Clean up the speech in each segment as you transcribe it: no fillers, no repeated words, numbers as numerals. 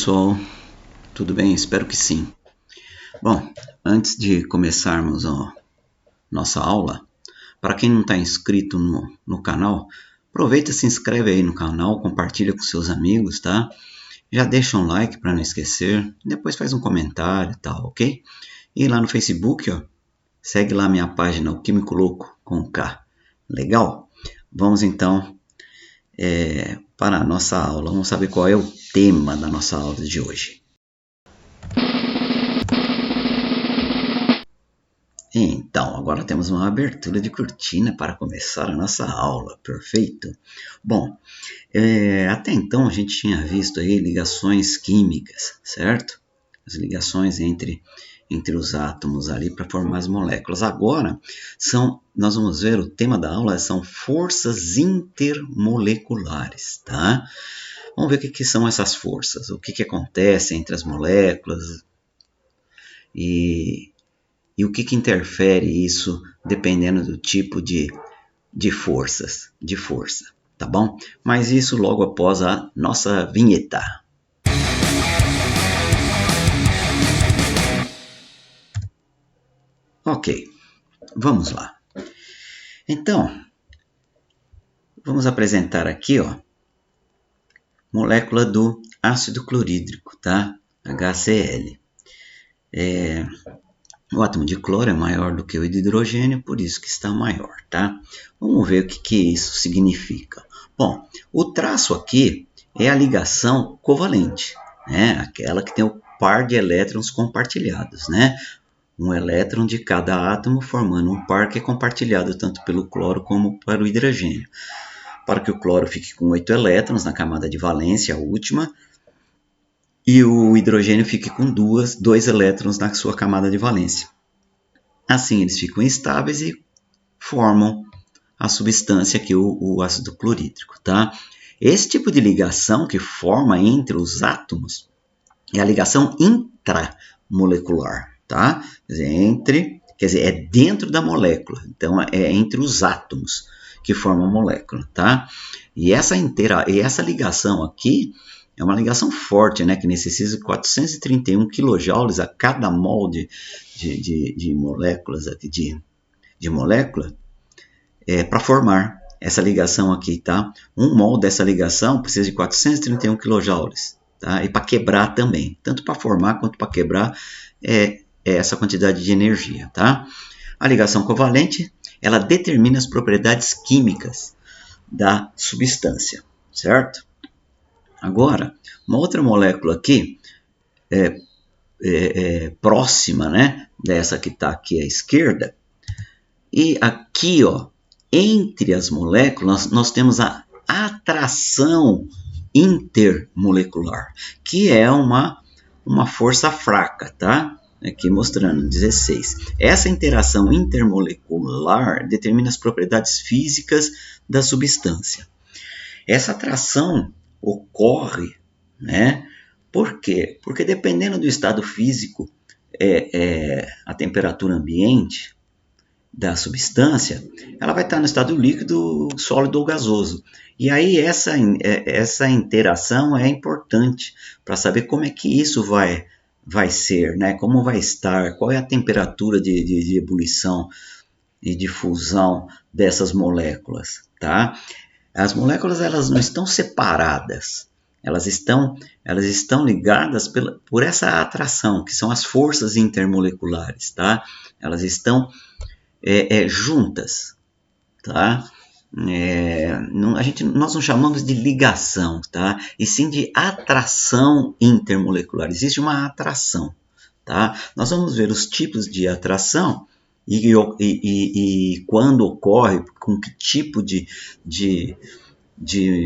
pessoal, tudo bem? Espero que sim. Bom, antes de começarmos a nossa aula, para quem não está inscrito no canal, aproveita e se inscreve aí no canal, compartilha com seus amigos, tá? Já deixa um like para não esquecer, depois faz um comentário e tal, ok? E lá no Facebook, ó, segue lá minha página, o Químico Louco com K. Legal? Vamos então para a nossa aula. Vamos saber qual é o tema da nossa aula de hoje. Então, agora temos uma abertura de cortina para começar a nossa aula. Perfeito? Bom, até então a gente tinha visto aí ligações químicas, certo? As ligações entre os átomos ali para formar as moléculas. Agora, nós vamos ver, o tema da aula são forças intermoleculares, tá? Vamos ver o que são essas forças, o que acontece entre as moléculas e o que interfere isso dependendo do tipo de força, tá bom? Mas isso logo após a nossa vinheta. Ok, vamos lá. Então, vamos apresentar aqui, ó, molécula do ácido clorídrico, tá? HCl. O átomo de cloro é maior do que o de hidrogênio, por isso que está maior, tá? Vamos ver o que isso significa. Bom, o traço aqui é a ligação covalente, né? Aquela que tem o par de elétrons compartilhados, né? Um elétron de cada átomo formando um par que é compartilhado tanto pelo cloro como para o hidrogênio. Para que o cloro fique com 8 elétrons na camada de valência, a última, e o hidrogênio fique com 2 elétrons na sua camada de valência. Assim eles ficam estáveis e formam a substância aqui, o ácido clorídrico, tá? Esse tipo de ligação que forma entre os átomos é a ligação intramolecular, tá? Quer dizer, é dentro da molécula, então é entre os átomos que formam a molécula, tá? E essa ligação aqui é uma ligação forte, né, que necessita de 431 kJ a cada mol de moléculas aqui, de molécula, para formar essa ligação aqui, tá? 1 mol dessa ligação precisa de 431 kJ, tá? E para quebrar também, tanto para formar quanto para quebrar é essa quantidade de energia, tá? A ligação covalente, ela determina as propriedades químicas da substância, certo? Agora, uma outra molécula aqui, próxima, né, dessa que está aqui à esquerda, e aqui, ó, entre as moléculas, nós temos a atração intermolecular, que é uma força fraca, tá? Aqui mostrando 16. Essa interação intermolecular determina as propriedades físicas da substância. Essa atração ocorre, né? Por quê? Porque dependendo do estado físico, a temperatura ambiente da substância, ela vai estar no estado líquido, sólido ou gasoso. E aí essa interação é importante para saber como é que isso vai ser, né? Como vai estar, qual é a temperatura de ebulição e de fusão dessas moléculas, tá? As moléculas, elas não estão separadas, elas estão ligadas por essa atração, que são as forças intermoleculares, tá? Elas estão juntas, tá? Nós não chamamos de ligação, tá? E sim de atração intermolecular. Existe uma atração, tá? Nós vamos ver os tipos de atração e quando ocorre, com que tipo de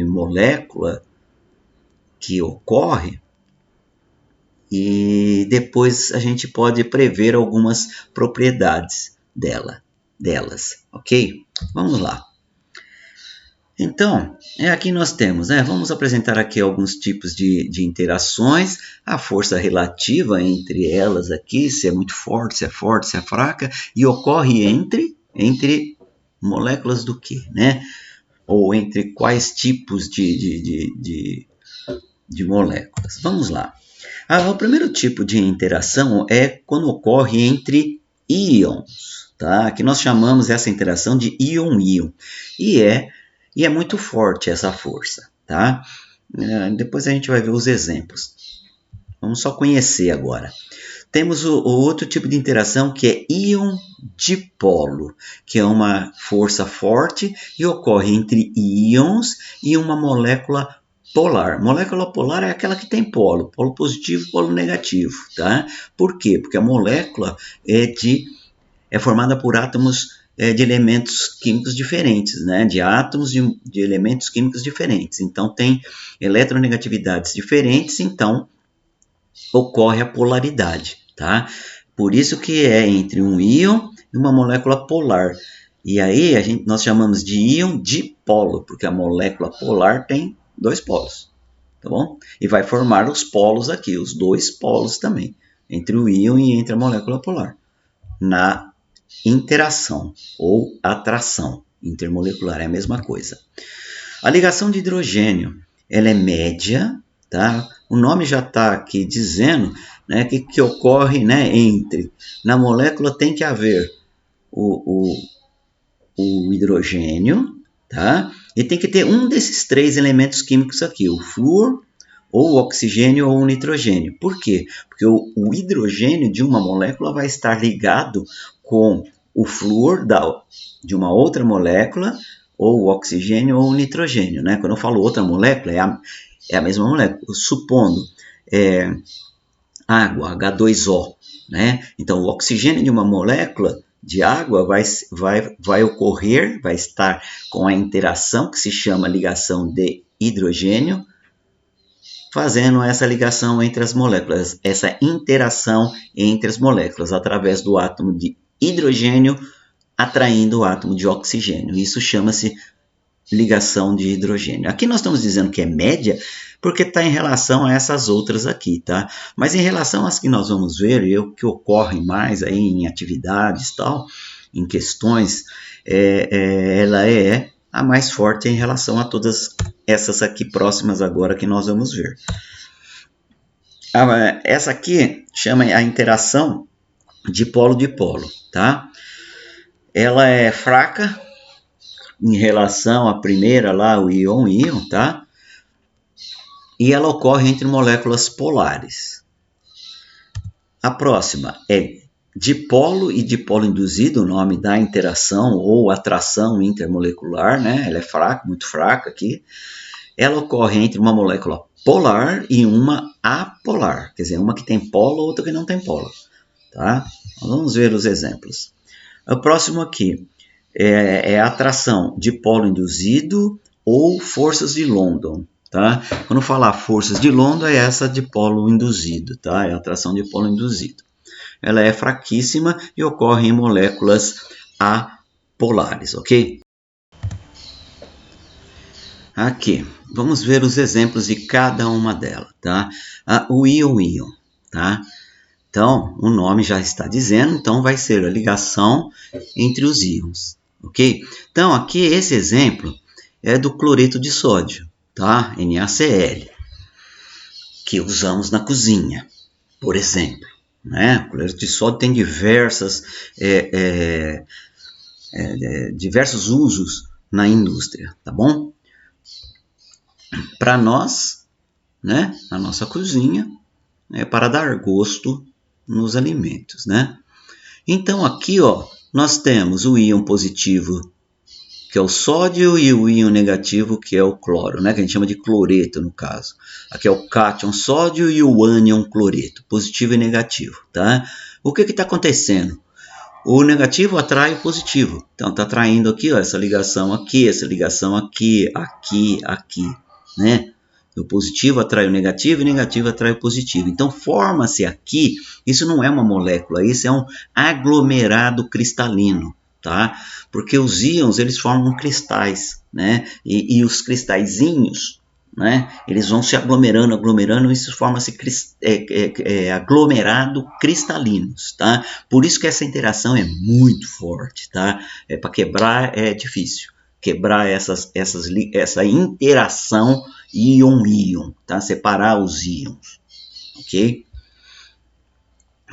molécula que ocorre, e depois a gente pode prever algumas propriedades delas, ok? Vamos lá. Então, aqui nós temos, né? Vamos apresentar aqui alguns tipos de interações, a força relativa entre elas aqui, se é muito forte, se é fraca, e ocorre entre moléculas do que, né? Ou entre quais tipos de moléculas. Vamos lá. O primeiro tipo de interação é quando ocorre entre íons, tá? Que nós chamamos essa interação de íon-íon. E é muito forte essa força, tá? Depois a gente vai ver os exemplos. Vamos só conhecer agora. Temos o outro tipo de interação que é íon-dipolo, que é uma força forte e ocorre entre íons e uma molécula polar. Molécula polar é aquela que tem polo positivo e polo negativo, tá? Por quê? Porque a molécula é formada por átomos de elementos químicos diferentes, né? De átomos de elementos químicos diferentes. Então tem eletronegatividades diferentes, então ocorre a polaridade, tá? Por isso que é entre um íon e uma molécula polar. E aí nós chamamos de íon dipolo, porque a molécula polar tem 2 polos, tá bom? E vai formar os polos aqui, os 2 polos também, entre o íon e entre a molécula polar, na interação ou atração intermolecular, é a mesma coisa. A ligação de hidrogênio, ela é média, tá? O nome já está aqui dizendo, né, que ocorre, né, na molécula tem que haver o hidrogênio, tá? E tem que ter um desses 3 elementos químicos aqui, o flúor, ou o oxigênio ou o nitrogênio. Por quê? Porque o hidrogênio de uma molécula vai estar ligado com o flúor de uma outra molécula, ou o oxigênio ou o nitrogênio, né? Quando eu falo outra molécula, é a mesma molécula. Supondo água, H2O, né? Então, o oxigênio de uma molécula de água vai ocorrer, vai estar com a interação que se chama ligação de hidrogênio, fazendo essa ligação entre as moléculas, essa interação entre as moléculas, através do átomo de hidrogênio atraindo o átomo de oxigênio. Isso chama-se ligação de hidrogênio. Aqui nós estamos dizendo que é média, porque está em relação a essas outras aqui, tá? Mas em relação às que nós vamos ver, que ocorrem mais aí em atividades tal, em questões, ela é a mais forte em relação a todas essas aqui próximas agora que nós vamos ver. Essa aqui chama a interação dipolo-dipolo, tá? Ela é fraca em relação à primeira lá, o íon-íon, tá? E ela ocorre entre moléculas polares. A próxima é dipolo e dipolo induzido, o nome da interação ou atração intermolecular, né? Ela é fraca, muito fraca aqui. Ela ocorre entre uma molécula polar e uma apolar, quer dizer, uma que tem polo, outra que não tem polo, tá? Vamos ver os exemplos. O próximo aqui é a atração dipolo induzido ou forças de London, tá? Quando falar forças de London é essa dipolo induzido, tá? É a atração dipolo induzido. Ela é fraquíssima e ocorre em moléculas apolares, ok? Aqui, vamos ver os exemplos de cada uma delas, tá? O íon-íon, tá? Então, o nome já está dizendo, então vai ser a ligação entre os íons, ok? Então, aqui esse exemplo é do cloreto de sódio, tá? NaCl, que usamos na cozinha, por exemplo, né? O cloreto de sódio tem diversos usos na indústria, tá bom? Para nós, né? Na nossa cozinha, é para dar gosto nos alimentos, né? Então aqui, ó, nós temos o íon positivo, que é o sódio, e o íon negativo, que é o cloro, né? Que a gente chama de cloreto no caso. Aqui é o cátion sódio e o ânion cloreto, positivo e negativo, tá? O que está acontecendo? O negativo atrai o positivo, então está atraindo aqui, ó, essa ligação aqui, aqui, né? O positivo atrai o negativo e o negativo atrai o positivo. Então, forma-se aqui, isso não é uma molécula, isso é um aglomerado cristalino, tá? Porque os íons, eles formam cristais, né? E os cristalzinhos, né? Eles vão se aglomerando, e isso forma-se aglomerado cristalinos, tá? Por isso que essa interação é muito forte, tá? Para quebrar é difícil. Quebrar essa interação íon-íon, tá? Separar os íons, ok?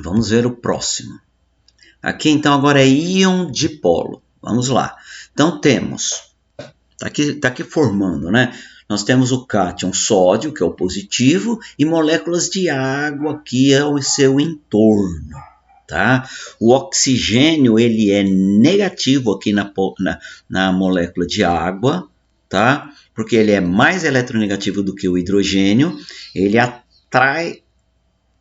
Vamos ver o próximo. Aqui então agora é íon dipolo. Vamos lá. Então temos, tá aqui formando, né? Nós temos o cátion sódio, que é o positivo, e moléculas de água aqui é o seu entorno, tá? O oxigênio ele é negativo aqui na molécula de água, tá? Porque ele é mais eletronegativo do que o hidrogênio, ele atrai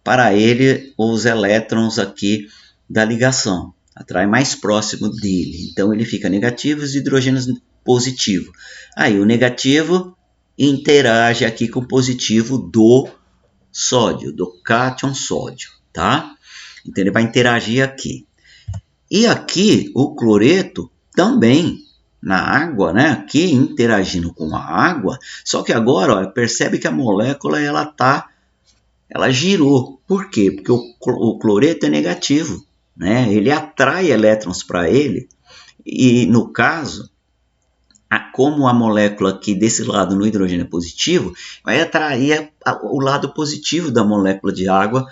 para ele os elétrons aqui da ligação, atrai mais próximo dele, então ele fica negativo e os hidrogênios positivo. Aí o negativo interage aqui com o positivo do sódio, do cátion sódio, tá? Então ele vai interagir aqui. E aqui o cloreto também na água, né? Aqui interagindo com a água, só que agora, olha, percebe que a molécula ela girou. Por quê? Porque o cloreto é negativo, né? Ele atrai elétrons para ele e no caso como a molécula aqui desse lado no hidrogênio é positivo, vai atrair o lado positivo da molécula de água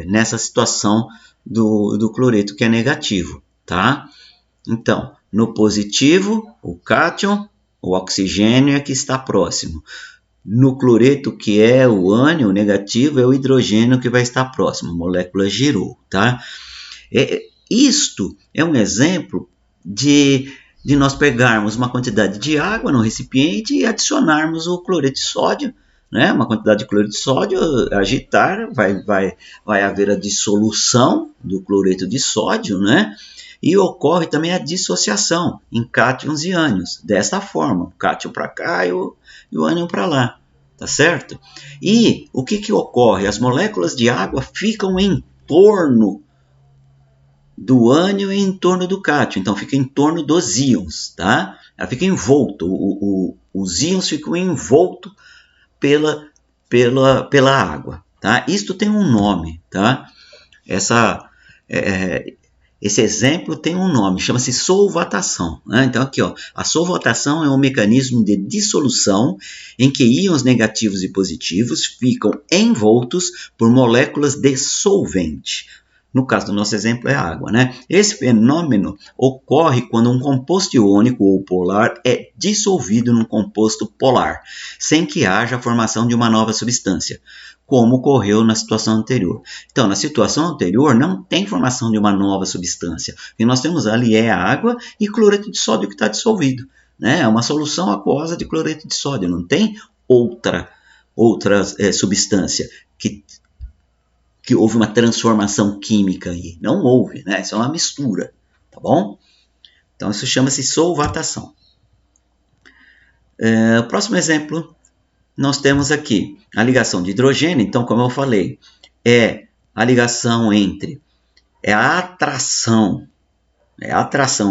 nessa situação do cloreto que é negativo, tá? Então, no positivo, o cátion, o oxigênio é que está próximo. No cloreto, que é o ânion negativo, é o hidrogênio que vai estar próximo. A molécula girou, tá? Isto é um exemplo de nós pegarmos uma quantidade de água no recipiente e adicionarmos o cloreto de sódio, né? Uma quantidade de cloreto de sódio, agitar, vai haver a dissolução do cloreto de sódio, né? E ocorre também a dissociação em cátions e ânions, desta forma, o cátion para cá e o ânion para lá, tá certo? E o que ocorre? As moléculas de água ficam em torno do ânion e em torno do cátion, então fica em torno dos íons, tá? Ela fica envolto, os íons ficam envoltos pela água, tá? Isto tem um nome, tá? Esse exemplo tem um nome, chama-se solvatação, né? Então aqui, ó, a solvatação é um mecanismo de dissolução em que íons negativos e positivos ficam envoltos por moléculas de solvente. No caso do nosso exemplo é a água, né? Esse fenômeno ocorre quando um composto iônico ou polar é dissolvido num composto polar, sem que haja a formação de uma nova substância, como ocorreu na situação anterior. Então, na situação anterior, não tem formação de uma nova substância. O que nós temos ali é a água e cloreto de sódio que está dissolvido, né? É uma solução aquosa de cloreto de sódio, não tem outra substância que houve uma transformação química aí. Não houve, né? Isso é uma mistura, tá bom? Então, isso chama-se solvatação. O próximo exemplo, nós temos aqui a ligação de hidrogênio. Então, como eu falei, é a ligação entre, a atração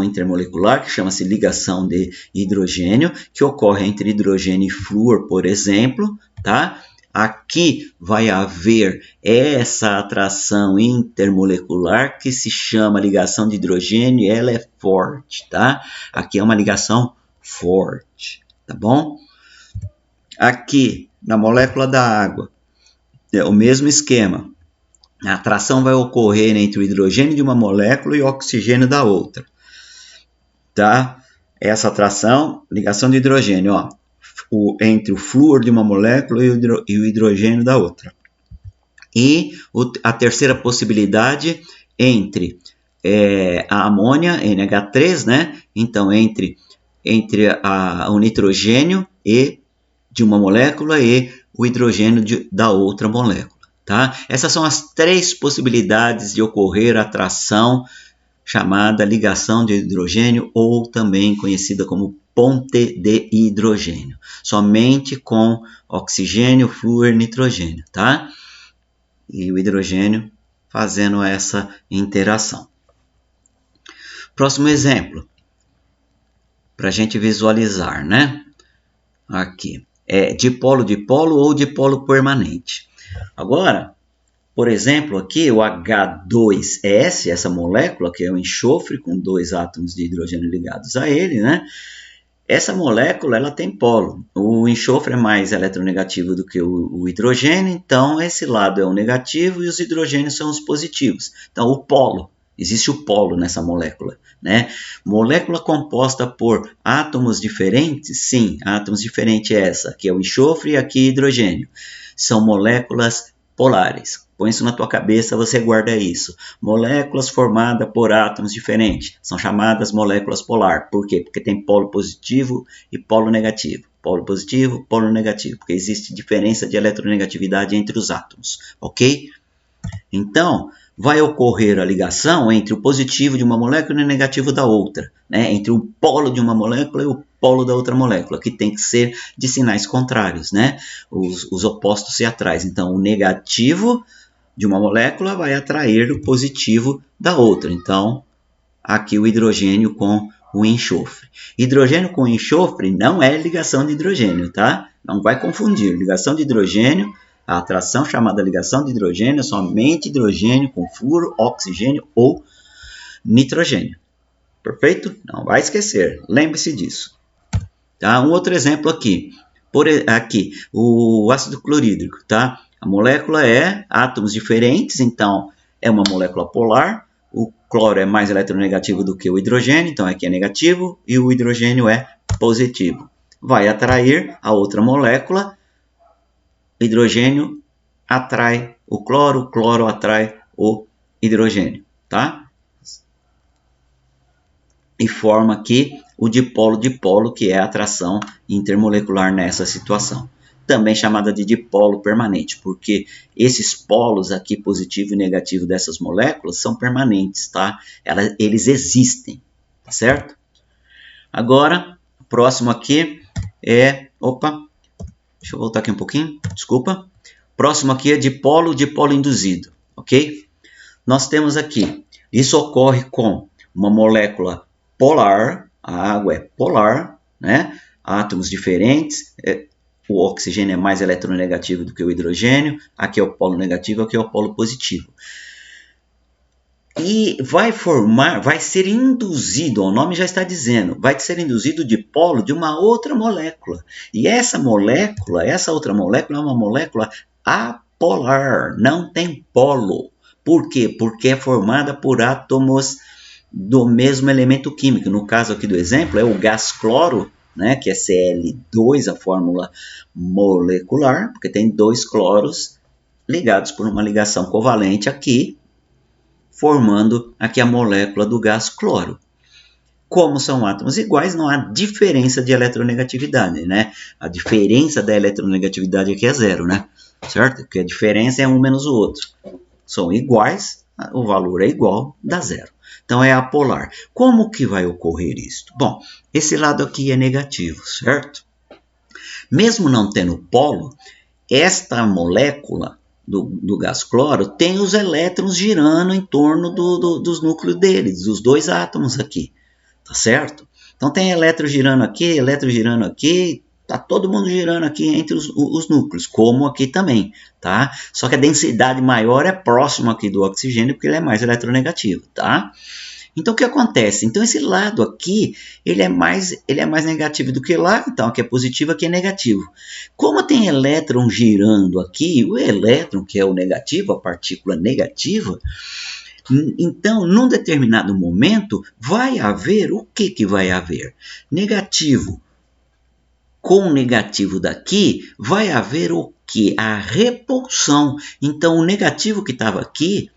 intermolecular, que chama-se ligação de hidrogênio, que ocorre entre hidrogênio e flúor, por exemplo, tá? Aqui vai haver essa atração intermolecular que se chama ligação de hidrogênio e ela é forte, tá? Aqui é uma ligação forte, tá bom? Aqui, na molécula da água, é o mesmo esquema. A atração vai ocorrer entre o hidrogênio de uma molécula e o oxigênio da outra, tá? Essa atração, ligação de hidrogênio, ó. Entre o flúor de uma molécula e o hidrogênio da outra. E a terceira possibilidade entre a amônia, NH3, né? Então, entre o nitrogênio de uma molécula e o hidrogênio da outra molécula, tá? Essas são as três possibilidades de ocorrer a atração chamada ligação de hidrogênio ou também conhecida como ponte de hidrogênio, somente com oxigênio, flúor e nitrogênio, tá? E o hidrogênio fazendo essa interação. Próximo exemplo, para a gente visualizar, né? Aqui, é dipolo-dipolo ou dipolo permanente. Agora, por exemplo, aqui o H2S, essa molécula que é o enxofre com dois átomos de hidrogênio ligados a ele, né? essa molécula ela tem polo. O enxofre é mais eletronegativo do que o hidrogênio, então esse lado é o negativo e os hidrogênios são os positivos. Então o polo, existe o polo nessa molécula, né? Molécula composta por átomos diferentes, sim, átomos diferentes é essa, aqui é o enxofre e aqui hidrogênio. São moléculas polares. Põe isso na tua cabeça, você guarda isso. Moléculas formadas por átomos diferentes são chamadas moléculas polar. Por quê? Porque tem polo positivo e polo negativo. Polo positivo, polo negativo. Porque existe diferença de eletronegatividade entre os átomos. Ok? Então, vai ocorrer a ligação entre o positivo de uma molécula e o negativo da outra, né? Entre o polo de uma molécula e o polo da outra molécula, que tem que ser de sinais contrários, né? Os opostos se atraem. Então, o negativo de uma molécula vai atrair o positivo da outra. Então, aqui o hidrogênio com o enxofre. Hidrogênio com enxofre não é ligação de hidrogênio, tá? Não vai confundir. Ligação de hidrogênio, a atração chamada ligação de hidrogênio é somente hidrogênio com flúor, oxigênio ou nitrogênio. Perfeito? Não vai esquecer. Lembre-se disso. Tá? Um outro exemplo aqui. Aqui, o ácido clorídrico, tá? A molécula é átomos diferentes, então é uma molécula polar. O cloro é mais eletronegativo do que o hidrogênio, então aqui é negativo, e o hidrogênio é positivo. Vai atrair a outra molécula, hidrogênio atrai o cloro atrai o hidrogênio, tá? E forma aqui o dipolo-dipolo, que é a atração intermolecular nessa situação. Também chamada de dipolo permanente, porque esses polos aqui, positivo e negativo dessas moléculas, são permanentes, tá? Eles existem, tá certo? Agora, o próximo aqui é... Opa, deixa eu voltar aqui um pouquinho, desculpa. Próximo aqui é dipolo induzido, ok? Nós temos aqui, isso ocorre com uma molécula polar, a água é polar, né? Átomos diferentes, o oxigênio é mais eletronegativo do que o hidrogênio, aqui é o polo negativo, aqui é o polo positivo. E vai ser induzido, o nome já está dizendo, vai ser induzido dipolo de uma outra molécula. E essa outra molécula é uma molécula apolar, não tem polo. Por quê? Porque é formada por átomos do mesmo elemento químico. No caso aqui do exemplo, é o gás cloro, né, que é Cl2, a fórmula molecular, porque tem dois cloros ligados por uma ligação covalente aqui, formando aqui a molécula do gás cloro. Como são átomos iguais, não há diferença de eletronegatividade, né? A diferença da eletronegatividade aqui é zero, né? Certo? Porque a diferença é um menos o outro. São iguais, o valor é igual, dá zero. Então é apolar. Como que vai ocorrer isso? Bom, esse lado aqui é negativo, certo? Mesmo não tendo polo, esta molécula do gás cloro tem os elétrons girando em torno dos núcleos deles, dos dois átomos aqui, tá certo? Então tem elétron girando aqui, tá todo mundo girando aqui entre os núcleos, como aqui também, tá? Só que a densidade maior é próxima aqui do oxigênio, porque ele é mais eletronegativo, tá? Então, o que acontece? Então, esse lado aqui, ele é mais negativo do que lá. Então, aqui é positivo, aqui é negativo. Como tem elétron girando aqui, o elétron, que é o negativo, a partícula negativa, então, num determinado momento, vai haver, o que vai haver? Negativo com negativo daqui, vai haver o que? A repulsão. Então, o negativo que estava aqui,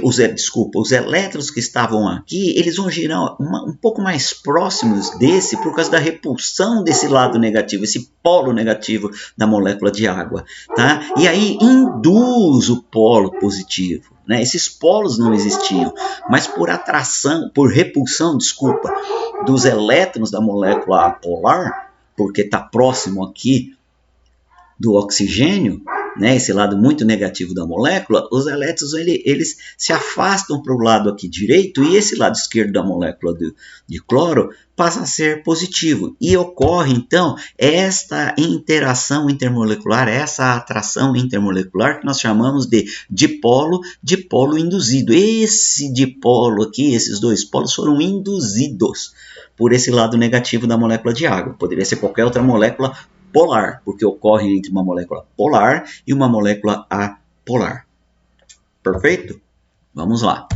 os elétrons que estavam aqui, eles vão girar um pouco mais próximos desse por causa da repulsão desse lado negativo, esse polo negativo da molécula de água, tá? E aí induz o polo positivo, né? Esses polos não existiam, mas por repulsão, dos elétrons da molécula apolar, porque está próximo aqui do oxigênio, né, esse lado muito negativo da molécula, os elétrons eles se afastam para o lado aqui direito e esse lado esquerdo da molécula de cloro passa a ser positivo. E ocorre, então, esta interação intermolecular, essa atração intermolecular que nós chamamos de dipolo induzido. Esse dipolo aqui, esses dois polos foram induzidos por esse lado negativo da molécula de água. Poderia ser qualquer outra molécula polar, porque ocorre entre uma molécula polar e uma molécula apolar. Perfeito? Vamos lá.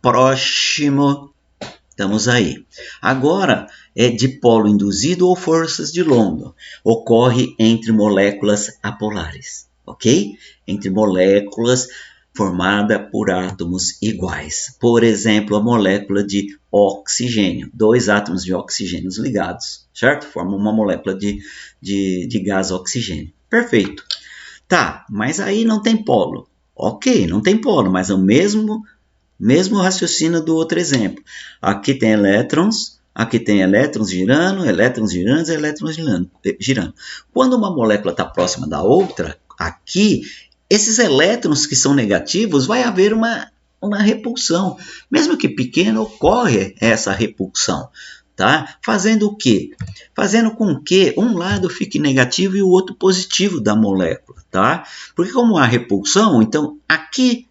Próximo. Estamos aí. Agora é dipolo induzido ou forças de London. Ocorre entre moléculas apolares, ok? Entre moléculas formadas por átomos iguais. Por exemplo, a molécula de oxigênio. 2 átomos de oxigênio ligados, certo? Formam uma molécula de gás oxigênio. Perfeito. Tá, mas aí não tem polo. Ok, não tem polo, mas é o mesmo raciocínio do outro exemplo. Aqui tem elétrons girando, elétrons girando. Quando uma molécula está próxima da outra, aqui, esses elétrons que são negativos, vai haver uma repulsão. Mesmo que pequena, ocorre essa repulsão. Tá? Fazendo o quê? Fazendo com que um lado fique negativo e o outro positivo da molécula. Tá? Porque como há repulsão, então aqui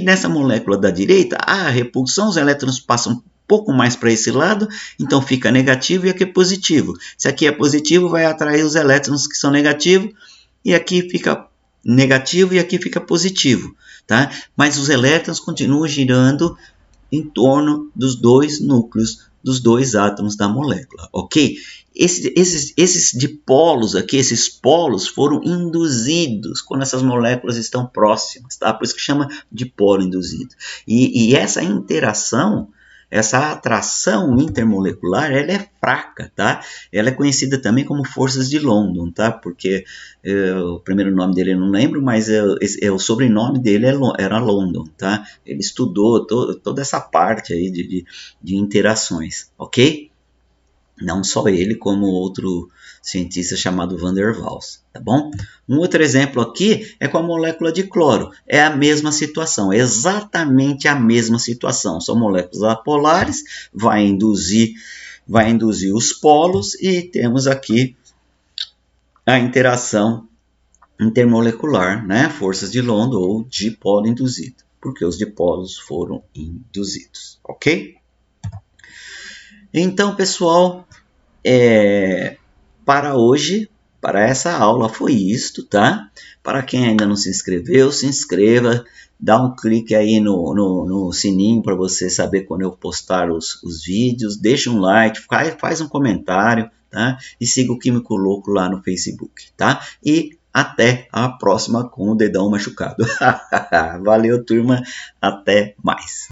nessa molécula da direita, há repulsão, os elétrons passam um pouco mais para esse lado, então fica negativo e aqui é positivo. Se aqui é positivo, vai atrair os elétrons que são negativos, e aqui fica negativo e aqui fica positivo. Tá? Mas os elétrons continuam girando em torno dos dois núcleos, dos dois átomos da molécula, ok? Esses dipolos aqui, esses polos foram induzidos quando essas moléculas estão próximas, tá? Por isso que chama dipolo induzido. E essa interação, essa atração intermolecular, ela é fraca, tá? Ela é conhecida também como forças de London, tá? Porque o primeiro nome dele eu não lembro, mas o sobrenome dele era London, tá? Ele estudou toda essa parte aí de interações, ok? Não só ele, como outro cientista chamado Van der Waals, tá bom? Um outro exemplo aqui é com a molécula de cloro. É a mesma situação, exatamente a mesma situação. São moléculas apolares, vai induzir os polos e temos aqui a interação intermolecular, né? Forças de London ou dipolo induzido, porque os dipolos foram induzidos, ok? Então, pessoal, para hoje, para essa aula foi isto, tá? Para quem ainda não se inscreveu, se inscreva, dá um clique aí no sininho para você saber quando eu postar os vídeos, deixa um like, faz um comentário, tá? E siga o Químico Louco lá no Facebook, tá? E até a próxima com o dedão machucado. Valeu, turma, até mais.